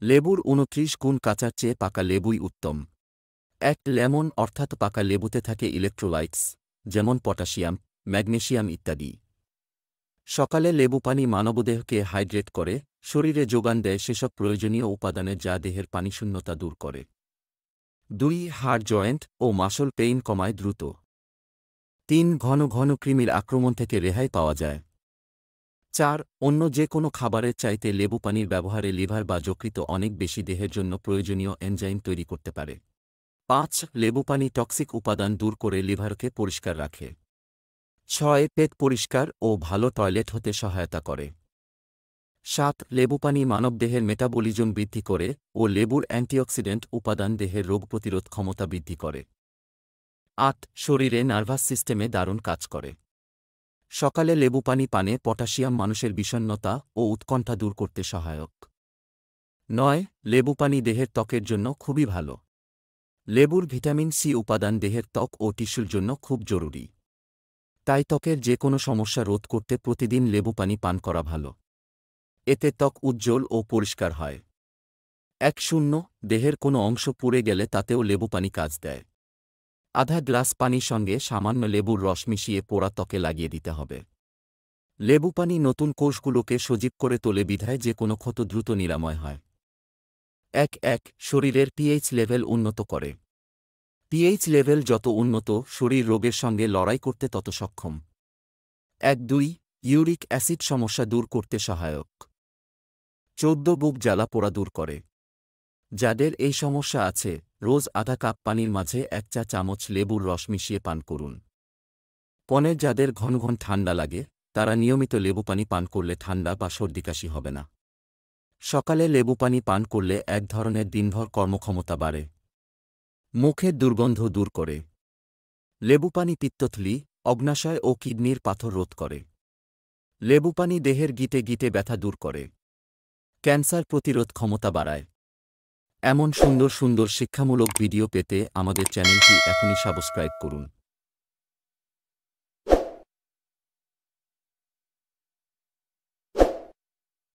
লেবুর ২৯ গুণ কাঁচার চেয়ে পাকা লেবুই উত্তম। এক লেমন অর্থাৎ পাকা লেবুতে থাকে ইলেকট্রোলাইটস, যেমন পটাশিয়াম, ম্যাগনেসিয়াম ইত্যাদি। সকালে লেবু পানি মানবদেহকে হাইড্রেট করে, শরীরে যোগান দেয় সেসব প্রয়োজনীয় উপাদানের যা দেহের পানিশূন্যতা দূর করে। ২. হাড়, জয়েন্ট ও মাসল পেইন কমায় দ্রুত। ৩. ঘন ঘন কৃমির আক্রমণ থেকে রেহাই পাওয়া যায়। ৪. অন্য যে কোনো খাবারের চাইতে লেবু পানির ব্যবহারে লিভার বা যকৃৎ অনেক বেশি দেহের জন্য প্রয়োজনীয় এনজাইম তৈরি করতে পারে। ৫. লেবু পানি টক্সিক উপাদান দূর করে লিভারকে পরিষ্কার রাখে। ৬. পেট পরিষ্কার ও ভালো টয়লেট হতে সহায়তা করে। ৭. লেবু পানি মানবদেহের মেটাবলিজম বৃদ্ধি করে ও লেবুর অ্যান্টিঅক্সিডেন্ট উপাদান দেহের রোগ প্রতিরোধ ক্ষমতা বৃদ্ধি করে। ৮. শরীরে নার্ভাস সিস্টেমে দারুণ কাজ করে। সকালে লেবু পানি পানে পটাশিয়াম মানুষের বিষণ্ণতা ও উৎকণ্ঠা দূর করতে সহায়ক। ৯. লেবু পানি দেহের ত্বকের জন্য খুবই ভালো। লেবুর ভিটামিন সি উপাদান দেহের ত্বক ও টিস্যুর জন্য খুব জরুরি। তাই ত্বকের যে কোনো সমস্যা রোধ করতে প্রতিদিন লেবু পানি পান করা ভালো। এতে ত্বক উজ্জ্বল ও পরিষ্কার হয়। ১. দেহের কোনো অংশ পুড়ে গেলে তাতেও লেবু পানি কাজ দেয়। আধা গ্লাস পানির সঙ্গে সামান্য লেবুর রস মিশিয়ে পোড়া ত্বকে লাগিয়ে দিতে হবে। লেবু পানি নতুন কোষগুলোকে সজীব করে তোলে বিধায় যে কোনো ক্ষত দ্রুত নিরাময় হয়। ১. শরীরের পিএইচ লেভেল উন্নত করে। পিএইচ লেভেল যত উন্নত, শরীর রোগের সঙ্গে লড়াই করতে তত সক্ষম। ১. ইউরিক অ্যাসিড সমস্যা দূর করতে সহায়ক। ১৪. বুক জ্বালা পোড়া দূর করে। যাদের এই সমস্যা আছে, রোজ আধা কাপ পানির মাঝে ১ চা চামচ লেবুর রস মিশিয়ে পান করুন। ১৫. যাদের ঘন ঘন ঠান্ডা লাগে, তারা নিয়মিত লেবু পানি পান করলে ঠান্ডা বা সর্দিকাশি হবে না। সকালে লেবু পানি পান করলে এক ধরনের দিনভর কর্মক্ষমতা বাড়ে। মুখের দুর্গন্ধ দূর করে। লেবু পানি পিত্তথলি, অগ্ন্যাশয় ও কিডনির পাথর রোধ করে। লেবু পানি দেহের গিঁটে গিঁটে ব্যথা দূর করে। ক্যান্সার প্রতিরোধ ক্ষমতা বাড়ায়। এমন সুন্দর সুন্দর শিক্ষামূলক ভিডিও পেতে আমাদের চ্যানেলটি এখনই সাবস্ক্রাইব করুন।